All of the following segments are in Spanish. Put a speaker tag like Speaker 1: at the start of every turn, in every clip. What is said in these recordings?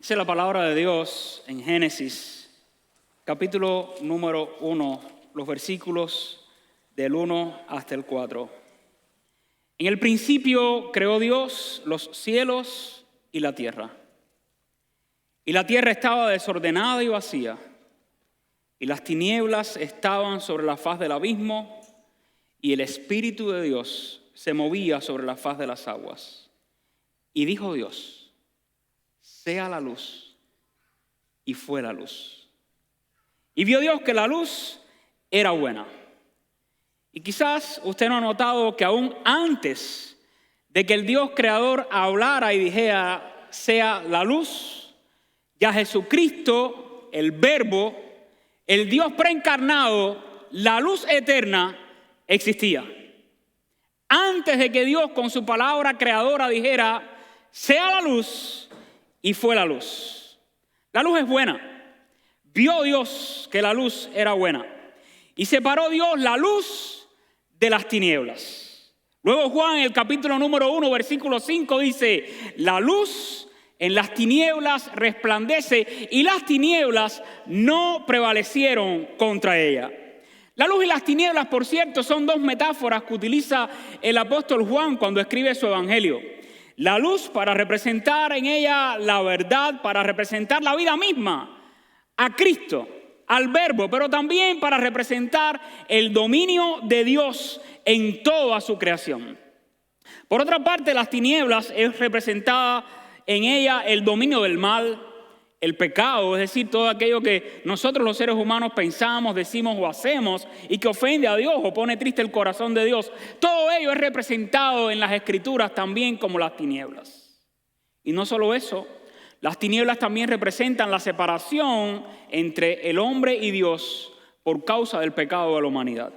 Speaker 1: Dice la palabra de Dios en Génesis, capítulo número 1, los versículos del 1 hasta el 4. En el principio creó Dios los cielos y la tierra. Y la tierra estaba desordenada y vacía, y las tinieblas estaban sobre la faz del abismo, y el Espíritu de Dios se movía sobre la faz de las aguas. Y dijo Dios: sea la luz, y fue la luz. Y vio Dios que la luz era buena. Y quizás usted no ha notado que aún antes de que el Dios creador hablara y dijera sea la luz, ya Jesucristo, el Verbo, el Dios preencarnado, la luz eterna, existía. Antes de que Dios con su palabra creadora dijera sea la luz, y fue la luz. La luz es buena. Vio Dios que la luz era buena. Y separó Dios la luz de las tinieblas. Luego Juan en el capítulo número 1, versículo 5 dice: la luz en las tinieblas resplandece y las tinieblas no prevalecieron contra ella. La luz y las tinieblas, por cierto, son dos metáforas que utiliza el apóstol Juan cuando escribe su evangelio. La luz para representar en ella la verdad, para representar la vida misma, a Cristo, al Verbo, pero también para representar el dominio de Dios en toda su creación. Por otra parte, las tinieblas es representada en ella el dominio del mal, el pecado, es decir, todo aquello que nosotros los seres humanos pensamos, decimos o hacemos y que ofende a Dios o pone triste el corazón de Dios. Todo ello es representado en las Escrituras también como las tinieblas. Y no solo eso, las tinieblas también representan la separación entre el hombre y Dios por causa del pecado de la humanidad.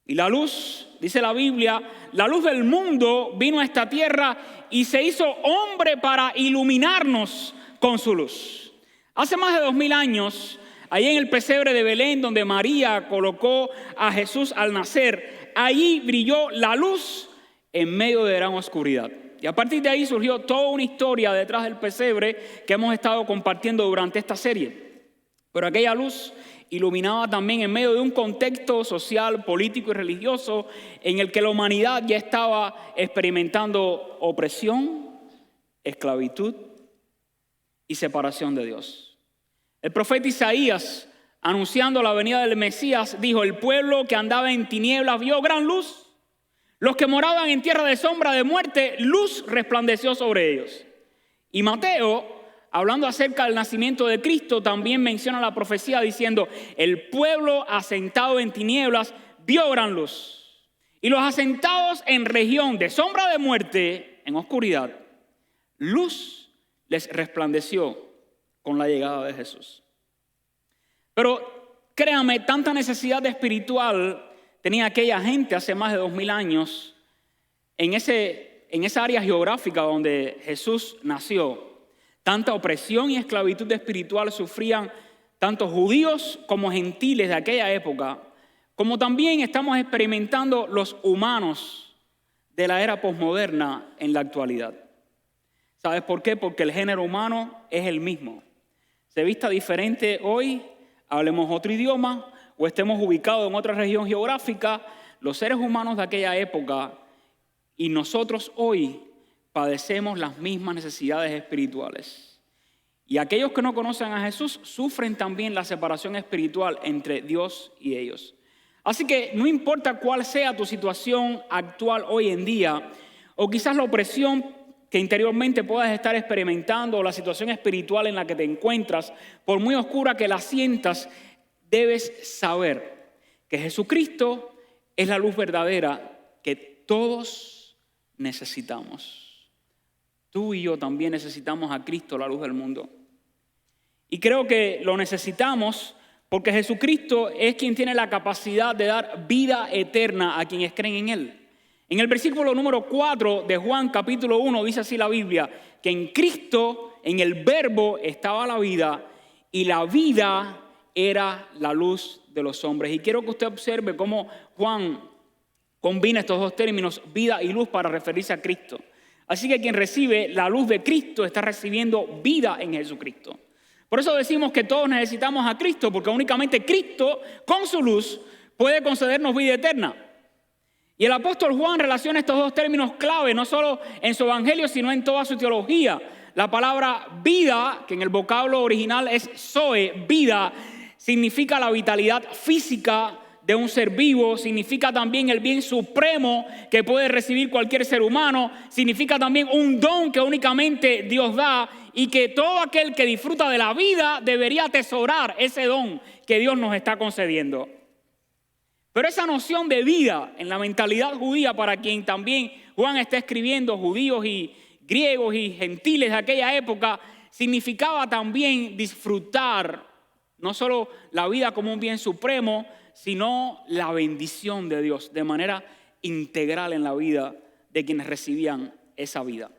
Speaker 1: Y la luz, dice la Biblia, la luz del mundo vino a esta tierra y se hizo hombre para iluminarnos con su luz. Hace más de 2000 años, allí en el pesebre de Belén, donde María colocó a Jesús al nacer, allí brilló la luz en medio de gran oscuridad. Y a partir de ahí surgió toda una historia detrás del pesebre que hemos estado compartiendo durante esta serie. Pero aquella luz iluminaba también en medio de un contexto social, político y religioso en el que la humanidad ya estaba experimentando opresión, esclavitud y separación de Dios. El profeta Isaías, anunciando la venida del Mesías, dijo: el pueblo que andaba en tinieblas vio gran luz. Los que moraban en tierra de sombra de muerte, luz resplandeció sobre ellos. Y Mateo, hablando acerca del nacimiento de Cristo, también menciona la profecía diciendo: el pueblo asentado en tinieblas vio gran luz. Y los asentados en región de sombra de muerte, en oscuridad, luz les resplandeció con la llegada de Jesús. Pero créame, tanta necesidad espiritual tenía aquella gente hace más de 2000 años en esa área geográfica donde Jesús nació. Tanta opresión y esclavitud espiritual sufrían tanto judíos como gentiles de aquella época, como también estamos experimentando los humanos de la era posmoderna en la actualidad. ¿Sabes por qué? Porque el género humano es el mismo. Se vista diferente hoy, hablemos otro idioma o estemos ubicados en otra región geográfica, los seres humanos de aquella época y nosotros hoy padecemos las mismas necesidades espirituales. Y aquellos que no conocen a Jesús sufren también la separación espiritual entre Dios y ellos. Así que no importa cuál sea tu situación actual hoy en día, o quizás la opresión que interiormente puedas estar experimentando o la situación espiritual en la que te encuentras, por muy oscura que la sientas, debes saber que Jesucristo es la luz verdadera que todos necesitamos. Tú y yo también necesitamos a Cristo, la luz del mundo. Y creo que lo necesitamos porque Jesucristo es quien tiene la capacidad de dar vida eterna a quienes creen en Él. En el versículo número 4 de Juan capítulo 1 dice así la Biblia, que en Cristo, en el Verbo, estaba la vida y la vida era la luz de los hombres. Y quiero que usted observe cómo Juan combina estos dos términos, vida y luz, para referirse a Cristo. Así que quien recibe la luz de Cristo está recibiendo vida en Jesucristo. Por eso decimos que todos necesitamos a Cristo, porque únicamente Cristo, con su luz, puede concedernos vida eterna. Y el apóstol Juan relaciona estos dos términos clave, no solo en su evangelio, sino en toda su teología. La palabra vida, que en el vocablo original es zoe, vida, significa la vitalidad física de un ser vivo, significa también el bien supremo que puede recibir cualquier ser humano, significa también un don que únicamente Dios da y que todo aquel que disfruta de la vida debería atesorar ese don que Dios nos está concediendo. Pero esa noción de vida en la mentalidad judía, para quien también Juan está escribiendo, judíos y griegos y gentiles de aquella época, significaba también disfrutar no solo la vida como un bien supremo, sino la bendición de Dios de manera integral en la vida de quienes recibían esa vida.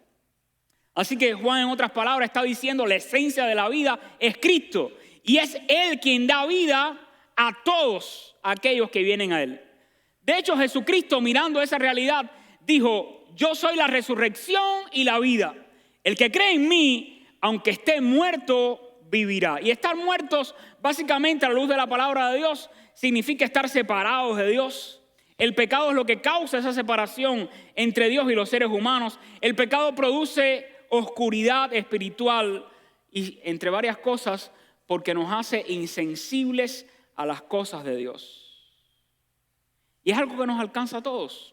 Speaker 1: Así que Juan, en otras palabras, está diciendo la esencia de la vida es Cristo, y es Él quien da vida a todos aquellos que vienen a Él. De hecho, Jesucristo, mirando esa realidad, dijo: yo soy la resurrección y la vida. El que cree en mí, aunque esté muerto, vivirá. Y estar muertos, básicamente a la luz de la palabra de Dios, significa estar separados de Dios. El pecado es lo que causa esa separación entre Dios y los seres humanos. El pecado produce oscuridad espiritual y, entre varias cosas, porque nos hace insensibles a las cosas de Dios. Y es algo que nos alcanza a todos.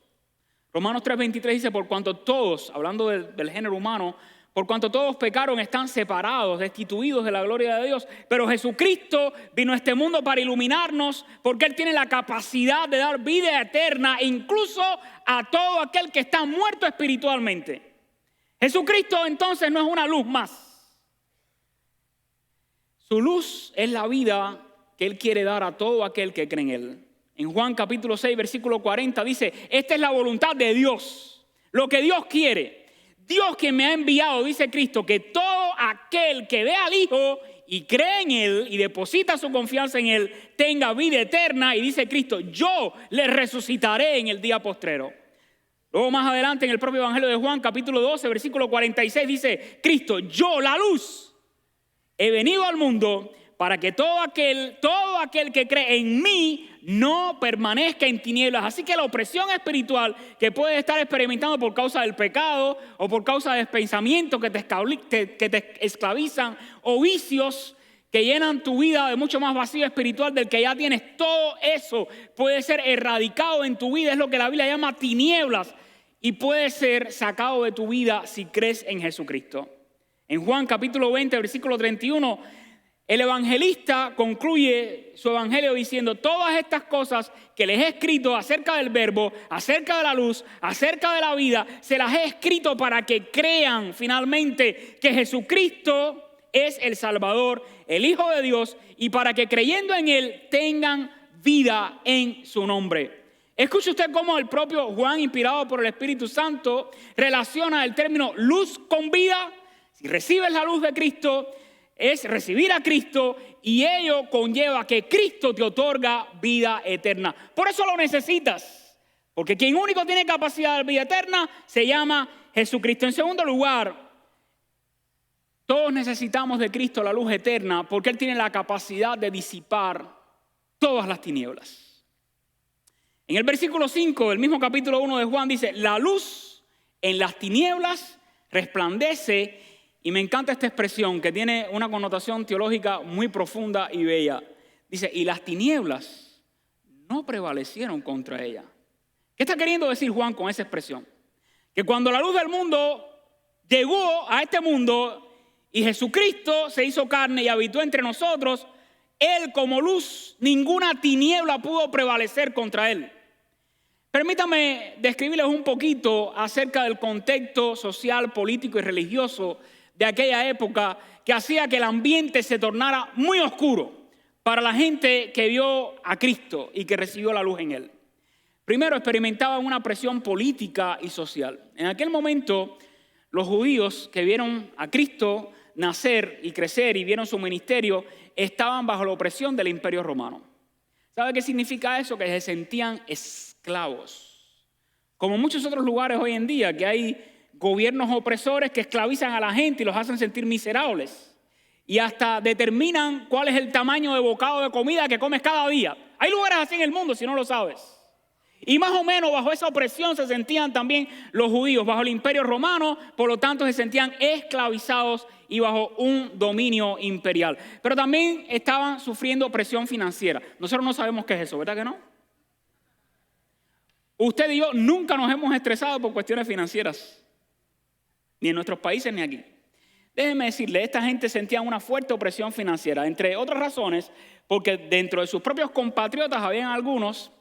Speaker 1: Romanos 3:23 dice: por cuanto todos, hablando del género humano, por cuanto todos pecaron, están separados, destituidos de la gloria de Dios. Pero Jesucristo vino a este mundo para iluminarnos, porque Él tiene la capacidad de dar vida eterna incluso a todo aquel que está muerto espiritualmente. Jesucristo entonces no es una luz más. Su luz es la vida que Él quiere dar a todo aquel que cree en Él. En Juan capítulo 6, versículo 40 dice: esta es la voluntad de Dios, lo que Dios quiere. Dios que me ha enviado, dice Cristo, que todo aquel que ve al Hijo y cree en Él y deposita su confianza en Él, tenga vida eterna. Y dice Cristo: yo le resucitaré en el día postrero. Luego más adelante en el propio Evangelio de Juan, capítulo 12, versículo 46, dice Cristo: yo, la luz, he venido al mundo para que todo aquel que cree en mí no permanezca en tinieblas. Así que la opresión espiritual que puedes estar experimentando por causa del pecado o por causa de pensamientos que te esclavizan o vicios que llenan tu vida de mucho más vacío espiritual del que ya tienes, todo eso puede ser erradicado en tu vida. Es lo que la Biblia llama tinieblas, y puede ser sacado de tu vida si crees en Jesucristo. En Juan capítulo 20, versículo 31, el evangelista concluye su evangelio diciendo: todas estas cosas que les he escrito acerca del verbo, acerca de la luz, acerca de la vida, se las he escrito para que crean finalmente que Jesucristo es el Salvador, el Hijo de Dios, y para que creyendo en Él tengan vida en su nombre. Escuche usted cómo el propio Juan, inspirado por el Espíritu Santo, relaciona el término luz con vida. Si recibes la luz de Cristo, es recibir a Cristo, y ello conlleva que Cristo te otorga vida eterna. Por eso lo necesitas, porque quien único tiene capacidad de vida eterna se llama Jesucristo. En segundo lugar, todos necesitamos de Cristo la luz eterna, porque Él tiene la capacidad de disipar todas las tinieblas. En el versículo 5 del mismo capítulo 1 de Juan dice: la luz en las tinieblas resplandece. Y me encanta esta expresión que tiene una connotación teológica muy profunda y bella. Dice: y las tinieblas no prevalecieron contra ella. ¿Qué está queriendo decir Juan con esa expresión? Que cuando la luz del mundo llegó a este mundo y Jesucristo se hizo carne y habitó entre nosotros, Él como luz, ninguna tiniebla pudo prevalecer contra Él. Permítame describirles un poquito acerca del contexto social, político y religioso de aquella época, que hacía que el ambiente se tornara muy oscuro para la gente que vio a Cristo y que recibió la luz en Él. Primero, experimentaban una presión política y social. En aquel momento, los judíos que vieron a Cristo nacer y crecer y vieron su ministerio, estaban bajo la opresión del Imperio Romano. ¿Sabe qué significa eso? Que se sentían esclavos. Como muchos otros lugares hoy en día, que hay gobiernos opresores que esclavizan a la gente y los hacen sentir miserables. Y hasta determinan cuál es el tamaño de bocado de comida que comes cada día. Hay lugares así en el mundo, si no lo sabes. Y más o menos bajo esa opresión se sentían también los judíos, bajo el imperio romano, por lo tanto se sentían esclavizados y bajo un dominio imperial. Pero también estaban sufriendo presión financiera. Nosotros no sabemos qué es eso, ¿verdad que no? Usted y yo nunca nos hemos estresado por cuestiones financieras, ni en nuestros países ni aquí. Déjeme decirle, esta gente sentía una fuerte opresión financiera, entre otras razones, porque dentro de sus propios compatriotas habían algunos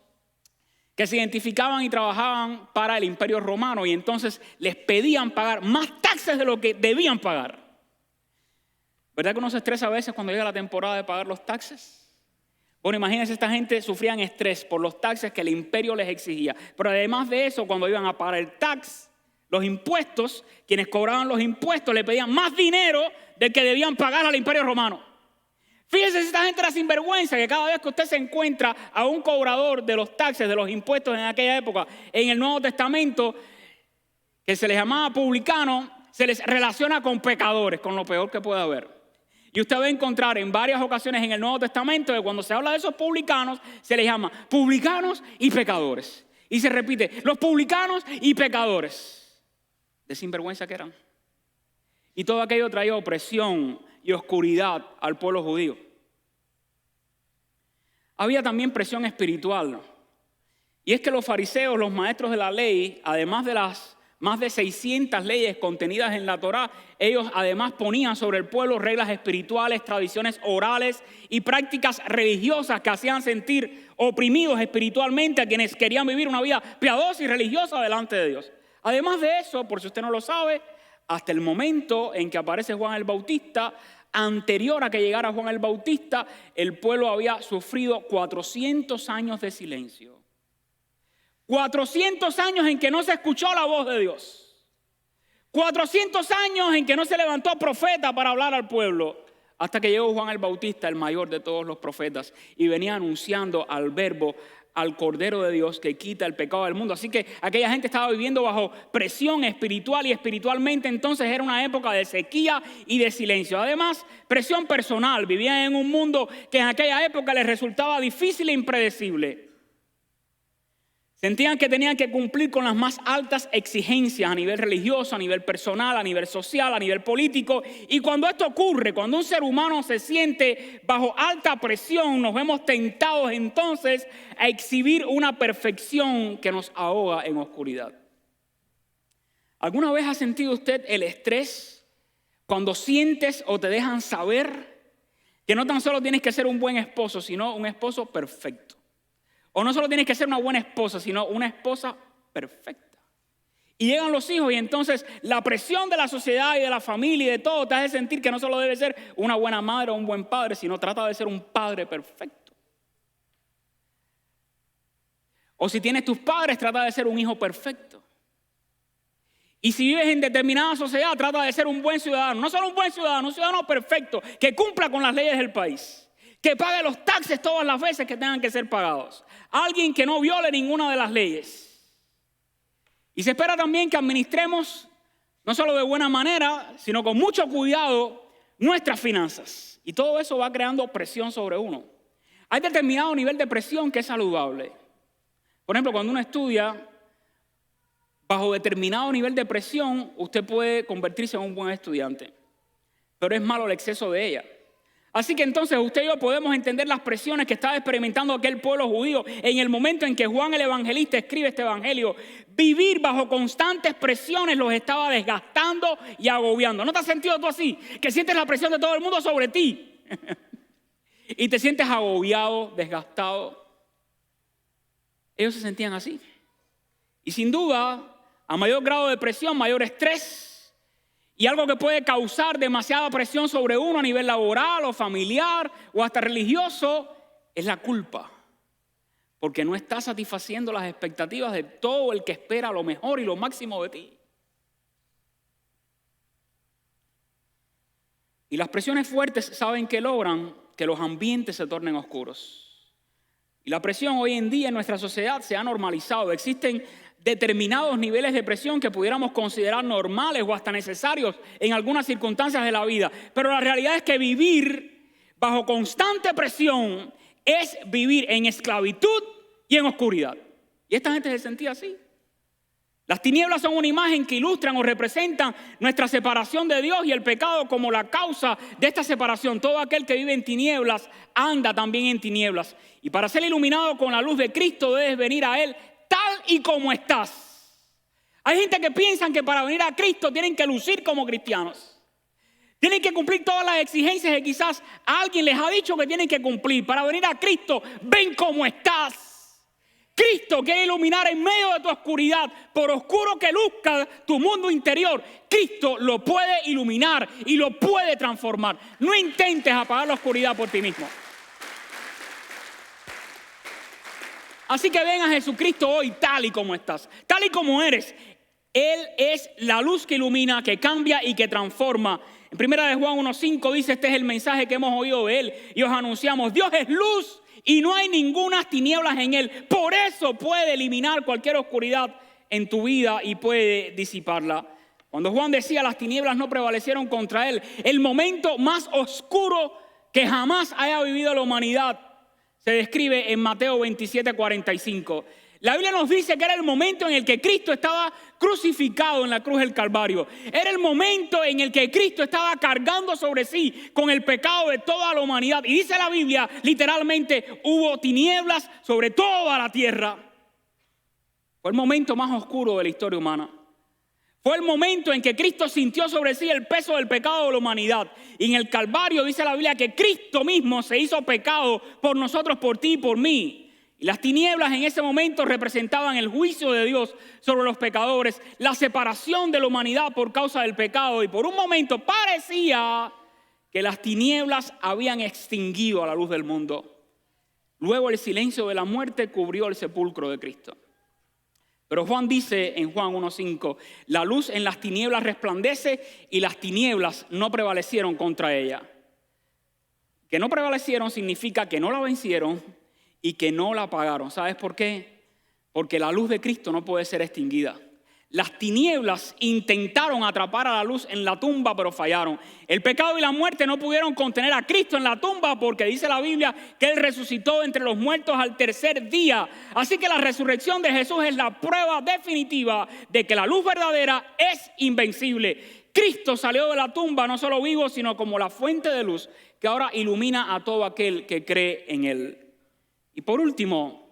Speaker 1: que se identificaban y trabajaban para el imperio romano y entonces les pedían pagar más taxes de lo que debían pagar. ¿Verdad que uno se estresa a veces cuando llega la temporada de pagar los taxes? Bueno, imagínense, esta gente sufrían estrés por los taxes que el imperio les exigía. Pero además de eso, cuando iban a pagar el tax, los impuestos, quienes cobraban los impuestos le pedían más dinero del que debían pagar al imperio romano. Fíjese si esta gente era sinvergüenza, que cada vez que usted se encuentra a un cobrador de los taxes, de los impuestos en aquella época, en el Nuevo Testamento, que se les llamaba publicano, se les relaciona con pecadores, con lo peor que puede haber. Y usted va a encontrar en varias ocasiones en el Nuevo Testamento que cuando se habla de esos publicanos, se les llama publicanos y pecadores. Y se repite, los publicanos y pecadores. De sinvergüenza que eran. Y todo aquello traía opresión y oscuridad al pueblo judío. Había también presión espiritual, ¿no? Y es que los fariseos, los maestros de la ley, además de las más de 600 leyes contenidas en la Torá, ellos además ponían sobre el pueblo reglas espirituales, tradiciones orales y prácticas religiosas que hacían sentir oprimidos espiritualmente a quienes querían vivir una vida piadosa y religiosa delante de Dios. Además de eso, por si usted no lo sabe, hasta el momento en que aparece Juan el Bautista, anterior a que llegara Juan el Bautista, el pueblo había sufrido 400 años de silencio. 400 años en que no se escuchó la voz de Dios. 400 años en que no se levantó profeta para hablar al pueblo. Hasta que llegó Juan el Bautista, el mayor de todos los profetas, y venía anunciando al Verbo, al Cordero de Dios que quita el pecado del mundo. Así que aquella gente estaba viviendo bajo presión espiritual y espiritualmente entonces era una época de sequía y de silencio. Además, presión personal. Vivían en un mundo que en aquella época les resultaba difícil e impredecible. Sentían que tenían que cumplir con las más altas exigencias a nivel religioso, a nivel personal, a nivel social, a nivel político. Y cuando esto ocurre, cuando un ser humano se siente bajo alta presión, nos vemos tentados entonces a exhibir una perfección que nos ahoga en oscuridad. ¿Alguna vez ha sentido usted el estrés cuando sientes o te dejan saber que no tan solo tienes que ser un buen esposo, sino un esposo perfecto? O no solo tienes que ser una buena esposa, sino una esposa perfecta. Y llegan los hijos y entonces la presión de la sociedad y de la familia y de todo te hace sentir que no solo debes ser una buena madre o un buen padre, sino trata de ser un padre perfecto. O si tienes tus padres, trata de ser un hijo perfecto. Y si vives en determinada sociedad, trata de ser un buen ciudadano. No solo un buen ciudadano, un ciudadano perfecto que cumpla con las leyes del país. Que pague los taxes todas las veces que tengan que ser pagados. Alguien que no viole ninguna de las leyes. Y se espera también que administremos, no solo de buena manera, sino con mucho cuidado, nuestras finanzas. Y todo eso va creando presión sobre uno. Hay determinado nivel de presión que es saludable. Por ejemplo, cuando uno estudia, bajo determinado nivel de presión, usted puede convertirse en un buen estudiante. Pero es malo el exceso de ella. Así que entonces usted y yo podemos entender las presiones que estaba experimentando aquel pueblo judío en el momento en que Juan el Evangelista escribe este evangelio. Vivir bajo constantes presiones los estaba desgastando y agobiando. ¿No te has sentido tú así? Que sientes la presión de todo el mundo sobre ti y te sientes agobiado, desgastado. Ellos se sentían así. Y sin duda, a mayor grado de presión, mayor estrés. Y algo que puede causar demasiada presión sobre uno a nivel laboral o familiar o hasta religioso es la culpa. Porque no estás satisfaciendo las expectativas de todo el que espera lo mejor y lo máximo de ti. Y las presiones fuertes saben que logran que los ambientes se tornen oscuros. Y la presión hoy en día en nuestra sociedad se ha normalizado. Existen determinados niveles de presión que pudiéramos considerar normales o hasta necesarios en algunas circunstancias de la vida. Pero la realidad es que vivir bajo constante presión es vivir en esclavitud y en oscuridad. Y esta gente se sentía así. Las tinieblas son una imagen que ilustran o representan nuestra separación de Dios y el pecado como la causa de esta separación. Todo aquel que vive en tinieblas anda también en tinieblas. Y para ser iluminado con la luz de Cristo debes venir a Él tal y como estás. Hay gente que piensa que para venir a Cristo tienen que lucir como cristianos. Tienen que cumplir todas las exigencias que quizás alguien les ha dicho que tienen que cumplir. Para venir a Cristo, ven como estás. Cristo quiere iluminar en medio de tu oscuridad, por oscuro que luzca tu mundo interior. Cristo lo puede iluminar y lo puede transformar. No intentes apagar la oscuridad por ti mismo. Así que ven a Jesucristo hoy tal y como estás, tal y como eres. Él es la luz que ilumina, que cambia y que transforma. En 1 Juan 1:5 dice, este es el mensaje que hemos oído de Él y os anunciamos. Dios es luz y no hay ninguna tinieblas en Él. Por eso puede eliminar cualquier oscuridad en tu vida y puede disiparla. Cuando Juan decía las tinieblas no prevalecieron contra Él, el momento más oscuro que jamás haya vivido la humanidad se describe en Mateo 27:45. La Biblia nos dice que era el momento en el que Cristo estaba crucificado en la cruz del Calvario. Era el momento en el que Cristo estaba cargando sobre sí con el pecado de toda la humanidad. Y dice la Biblia, literalmente, hubo tinieblas sobre toda la tierra. Fue el momento más oscuro de la historia humana. Fue el momento en que Cristo sintió sobre sí el peso del pecado de la humanidad. Y en el Calvario dice la Biblia que Cristo mismo se hizo pecado por nosotros, por ti y por mí. Y las tinieblas en ese momento representaban el juicio de Dios sobre los pecadores, la separación de la humanidad por causa del pecado. Y por un momento parecía que las tinieblas habían extinguido a la luz del mundo. Luego el silencio de la muerte cubrió el sepulcro de Cristo. Pero Juan dice en Juan 1:5, la luz en las tinieblas resplandece y las tinieblas no prevalecieron contra ella. Que no prevalecieron significa que no la vencieron y que no la apagaron. ¿Sabes por qué? Porque la luz de Cristo no puede ser extinguida. Las tinieblas intentaron atrapar a la luz en la tumba, pero fallaron. El pecado y la muerte no pudieron contener a Cristo en la tumba porque dice la Biblia que Él resucitó entre los muertos al tercer día. Así que la resurrección de Jesús es la prueba definitiva de que la luz verdadera es invencible. Cristo salió de la tumba no solo vivo, sino como la fuente de luz que ahora ilumina a todo aquel que cree en Él. Y por último,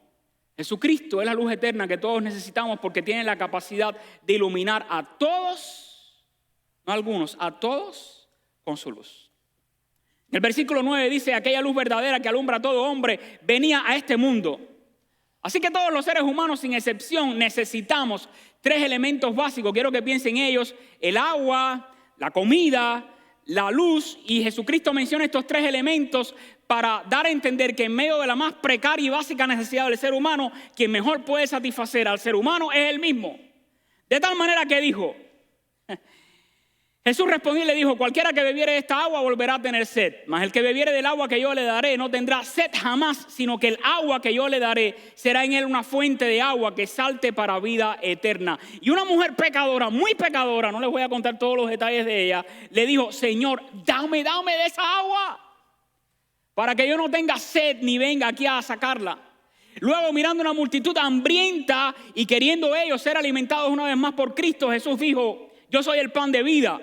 Speaker 1: Jesucristo es la luz eterna que todos necesitamos porque tiene la capacidad de iluminar a todos, no a algunos, a todos con su luz. El versículo 9 dice, aquella luz verdadera que alumbra a todo hombre venía a este mundo. Así que todos los seres humanos sin excepción necesitamos tres elementos básicos. Quiero que piensen en ellos, el agua, la comida, la luz. Y Jesucristo menciona estos tres elementos para dar a entender que en medio de la más precaria y básica necesidad del ser humano, quien mejor puede satisfacer al ser humano es Él mismo. De tal manera que dijo, Jesús respondió y le dijo, cualquiera que bebiere de esta agua volverá a tener sed, mas el que bebiere del agua que yo le daré no tendrá sed jamás, sino que el agua que yo le daré será en él una fuente de agua que salte para vida eterna. Y una mujer pecadora, muy pecadora, no les voy a contar todos los detalles de ella, le dijo, Señor, dame de esa agua, para que yo no tenga sed ni venga aquí a sacarla. Luego, mirando una multitud hambrienta y queriendo ellos ser alimentados una vez más por Cristo, Jesús dijo, yo soy el pan de vida.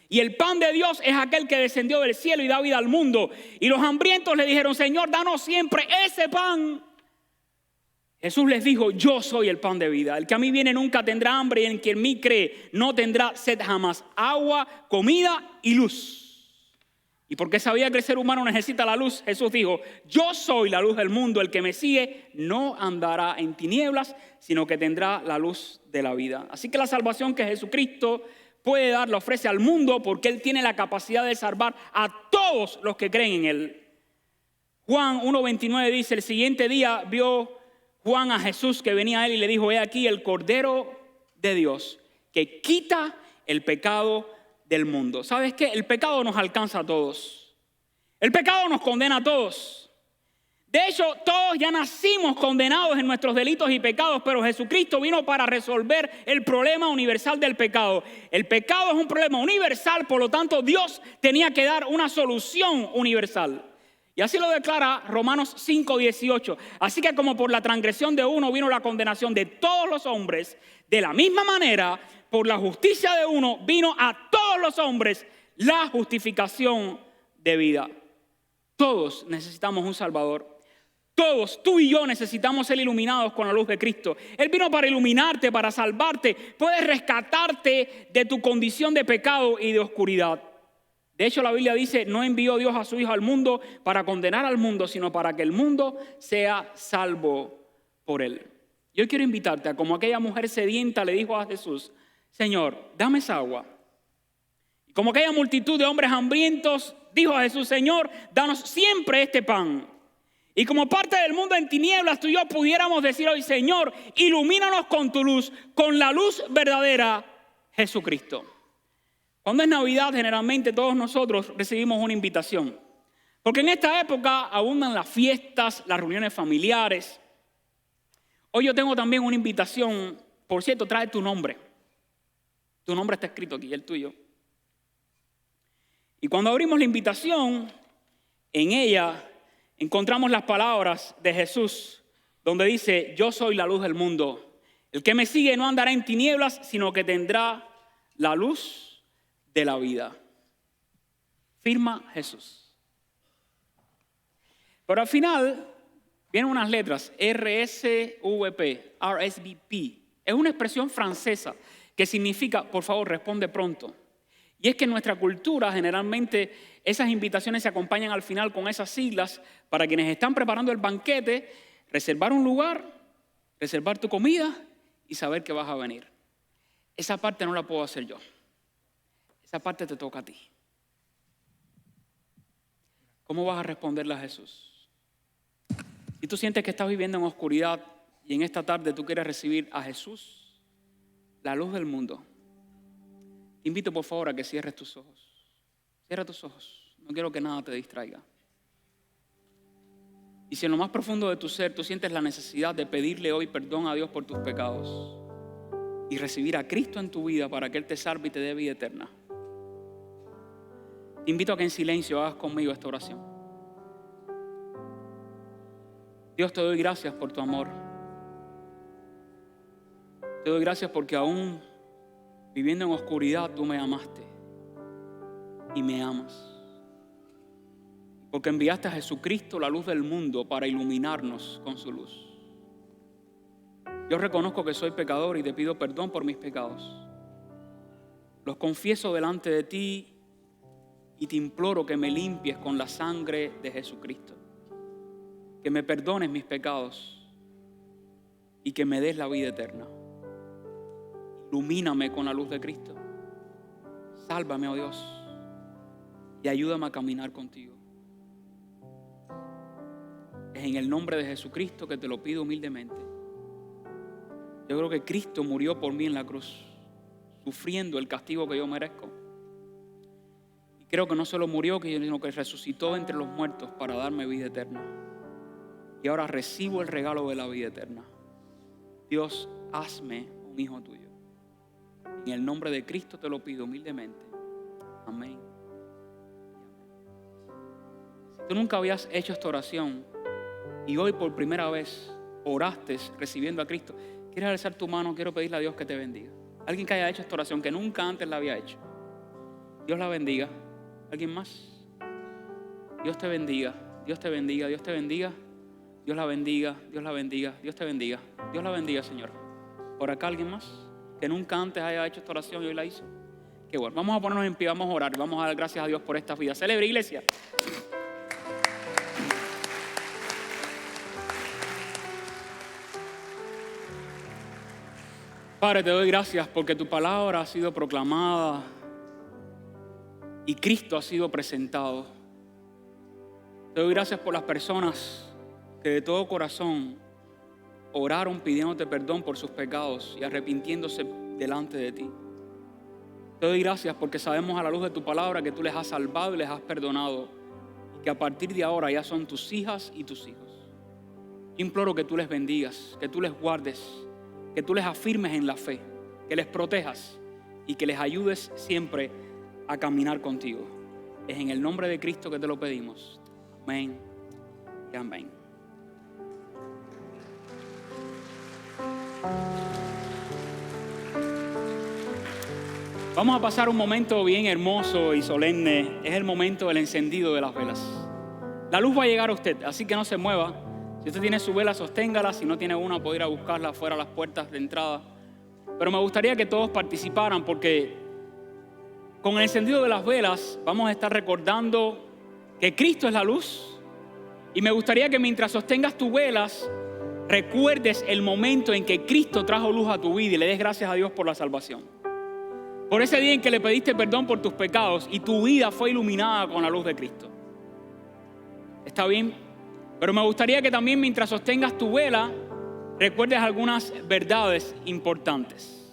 Speaker 1: Y el pan de Dios es aquel que descendió del cielo y da vida al mundo. Y los hambrientos le dijeron, Señor, danos siempre ese pan. Jesús les dijo, yo soy el pan de vida. El que a mí viene nunca tendrá hambre y en quien en mí cree no tendrá sed jamás. Agua, comida y luz. Y porque sabía que el ser humano necesita la luz, Jesús dijo, yo soy la luz del mundo, el que me sigue no andará en tinieblas, sino que tendrá la luz de la vida. Así que la salvación que Jesucristo puede dar, la ofrece al mundo porque Él tiene la capacidad de salvar a todos los que creen en Él. Juan 1:29 dice, el siguiente día vio Juan a Jesús que venía a Él y le dijo, he aquí el Cordero de Dios que quita el pecado del mundo. ¿Sabes qué? El pecado nos alcanza a todos. El pecado nos condena a todos. De hecho, todos ya nacimos condenados en nuestros delitos y pecados, pero Jesucristo vino para resolver el problema universal del pecado. El pecado es un problema universal, por lo tanto, Dios tenía que dar una solución universal. Y así lo declara Romanos 5:18. Así que como por la transgresión de uno vino la condenación de todos los hombres, de la misma manera, por la justicia de uno vino a todos los hombres la justificación de vida. Todos necesitamos un Salvador. Todos, tú y yo, necesitamos ser iluminados con la luz de Cristo. Él vino para iluminarte, para salvarte. Puede rescatarte de tu condición de pecado y de oscuridad. De hecho, la Biblia dice, no envió Dios a su Hijo al mundo para condenar al mundo, sino para que el mundo sea salvo por él. Yo quiero invitarte a, como aquella mujer sedienta le dijo a Jesús, Señor, dame esa agua. Y como aquella multitud de hombres hambrientos dijo a Jesús, Señor, danos siempre este pan. Y como parte del mundo en tinieblas, tú y yo pudiéramos decir hoy, Señor, ilumínanos con tu luz, con la luz verdadera, Jesucristo. Cuando es Navidad, generalmente todos nosotros recibimos una invitación. Porque en esta época abundan las fiestas, las reuniones familiares. Hoy yo tengo también una invitación. Por cierto, trae tu nombre. Tu nombre está escrito aquí, el tuyo. Y cuando abrimos la invitación, en ella encontramos las palabras de Jesús, donde dice, yo soy la luz del mundo. El que me sigue no andará en tinieblas, sino que tendrá la luz de la vida. Firma Jesús. Pero al final vienen unas letras, RSVP, RSVP. Es una expresión francesa que significa, por favor, responde pronto. Y es que en nuestra cultura generalmente esas invitaciones se acompañan al final con esas siglas para quienes están preparando el banquete, reservar un lugar, reservar tu comida y saber que vas a venir. Esa parte no la puedo hacer yo. Esa parte te toca a ti. ¿Cómo vas a responderle a Jesús? Si tú sientes que estás viviendo en oscuridad y en esta tarde tú quieres recibir a Jesús, la luz del mundo, te invito por favor a que cierres tus ojos. Cierra tus ojos. No quiero que nada te distraiga. Y si en lo más profundo de tu ser tú sientes la necesidad de pedirle hoy perdón a Dios por tus pecados y recibir a Cristo en tu vida para que Él te salve y te dé vida eterna, te invito a que en silencio hagas conmigo esta oración. Dios, te doy gracias por tu amor. Te doy gracias porque aún viviendo en oscuridad, tú me amaste y me amas. Porque enviaste a Jesucristo, la luz del mundo, para iluminarnos con su luz. Yo reconozco que soy pecador y te pido perdón por mis pecados. Los confieso delante de ti y te imploro que me limpies con la sangre de Jesucristo. Que me perdones mis pecados y que me des la vida eterna. Ilumíname con la luz de Cristo. Sálvame, oh Dios, y ayúdame a caminar contigo. Es en el nombre de Jesucristo que te lo pido humildemente. Yo creo que Cristo murió por mí en la cruz, sufriendo el castigo que yo merezco. Y creo que no solo murió, sino que resucitó entre los muertos para darme vida eterna. Y ahora recibo el regalo de la vida eterna. Dios, hazme un hijo tuyo. En el nombre de Cristo te lo pido humildemente. Amén. Si tú nunca habías hecho esta oración y hoy por primera vez oraste recibiendo a Cristo, ¿quieres alzar tu mano? Quiero pedirle a Dios que te bendiga. Alguien que haya hecho esta oración que nunca antes la había hecho. Dios la bendiga. ¿Alguien más? Dios te bendiga. Dios te bendiga. Dios te bendiga. Dios la bendiga. Dios la bendiga. Dios te bendiga. Dios la bendiga, Señor. ¿Por acá alguien más que nunca antes haya hecho esta oración y hoy la hizo? Qué bueno. Vamos a ponernos en pie, vamos a orar. Vamos a dar gracias a Dios por esta vida. Celebre, iglesia. Padre, te doy gracias porque tu palabra ha sido proclamada y Cristo ha sido presentado. Te doy gracias por las personas que de todo corazón oraron pidiéndote perdón por sus pecados y arrepintiéndose delante de ti. Te doy gracias porque sabemos a la luz de tu palabra que tú les has salvado y les has perdonado y que a partir de ahora ya son tus hijas y tus hijos. Yo imploro que tú les bendigas, que tú les guardes, que tú les afirmes en la fe, que les protejas y que les ayudes siempre a caminar contigo. Es en el nombre de Cristo que te lo pedimos. Amén y amén. Vamos a pasar un momento bien hermoso y solemne. Es el momento del encendido de las velas. La luz va a llegar a usted, así que no se mueva. Si usted tiene su vela, sosténgala. Si no tiene una, puede ir a buscarla fuera a las puertas de entrada. Pero me gustaría que todos participaran, porque con el encendido de las velas vamos a estar recordando que Cristo es la luz. Y me gustaría que mientras sostengas tus velas, recuerdes el momento en que Cristo trajo luz a tu vida y le des gracias a Dios por la salvación. Por ese día en que le pediste perdón por tus pecados y tu vida fue iluminada con la luz de Cristo. ¿Está bien? Pero me gustaría que también mientras sostengas tu vela, recuerdes algunas verdades importantes.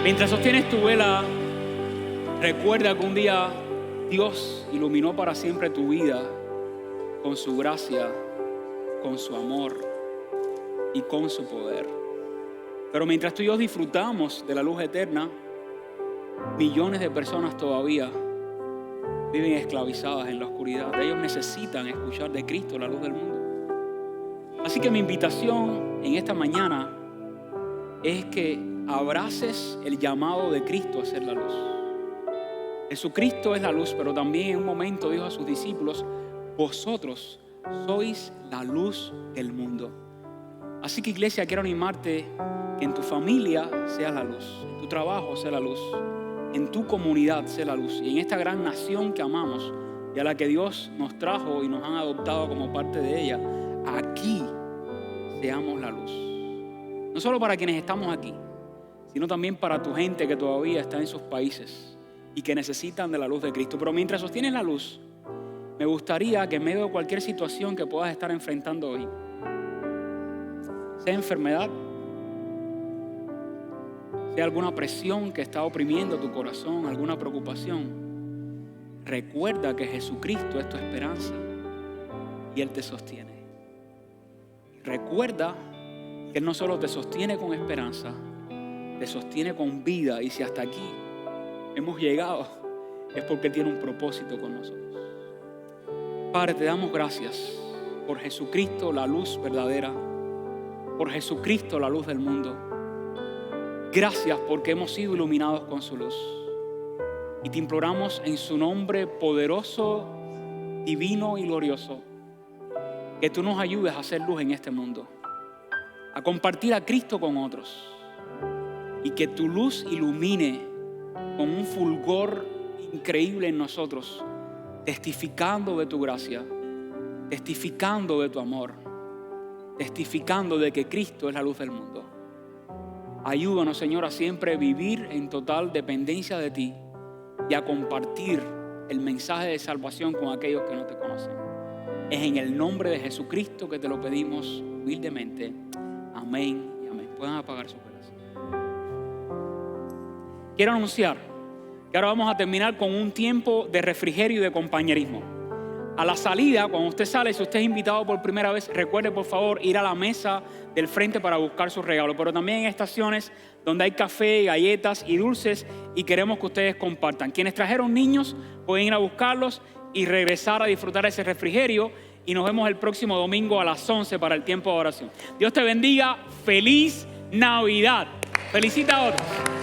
Speaker 1: Mientras sostienes tu vela, recuerda que un día Dios iluminó para siempre tu vida con su gracia, con su amor y con su poder. Pero mientras tú y yo disfrutamos de la luz eterna, millones de personas todavía viven esclavizadas en la oscuridad. Ellos necesitan escuchar de Cristo, la luz del mundo. Así que mi invitación en esta mañana es que abraces el llamado de Cristo a ser la luz. Jesucristo es la luz, pero también en un momento dijo a sus discípulos: vosotros sois la luz del mundo. Así que, iglesia, quiero animarte que en tu familia sea la luz, en tu trabajo sea la luz, en tu comunidad sea la luz, y en esta gran nación que amamos y a la que Dios nos trajo y nos han adoptado como parte de ella, aquí seamos la luz. No solo para quienes estamos aquí, sino también para tu gente que todavía está en sus países y que necesitan de la luz de Cristo. Pero mientras sostienes la luz, me gustaría que en medio de cualquier situación que puedas estar enfrentando hoy, sea enfermedad, sea alguna presión que está oprimiendo tu corazón, alguna preocupación, recuerda que Jesucristo es tu esperanza y Él te sostiene. Recuerda que Él no solo te sostiene con esperanza, te sostiene con vida, y si hasta aquí hemos llegado es porque Él tiene un propósito con nosotros. Padre, te damos gracias por Jesucristo, la luz verdadera, por Jesucristo, la luz del mundo. Gracias porque hemos sido iluminados con su luz. Y te imploramos en su nombre poderoso, divino y glorioso, que tú nos ayudes a hacer luz en este mundo, a compartir a Cristo con otros, y que tu luz ilumine con un fulgor increíble en nosotros, testificando de tu gracia, testificando de tu amor, testificando de que Cristo es la luz del mundo. Ayúdanos, Señor, a siempre vivir en total dependencia de ti y a compartir el mensaje de salvación con aquellos que no te conocen. Es en el nombre de Jesucristo que te lo pedimos humildemente. Amén y amén. Pueden apagar sus velas. Quiero anunciar que ahora vamos a terminar con un tiempo de refrigerio y de compañerismo. A la salida, cuando usted sale, si usted es invitado por primera vez, recuerde por favor ir a la mesa del frente para buscar sus regalos. Pero también en estaciones donde hay café, galletas y dulces, y queremos que ustedes compartan. Quienes trajeron niños pueden ir a buscarlos y regresar a disfrutar ese refrigerio. Y nos vemos el próximo domingo a las 11 para el tiempo de oración. Dios te bendiga. Feliz Navidad. Felicita a otros.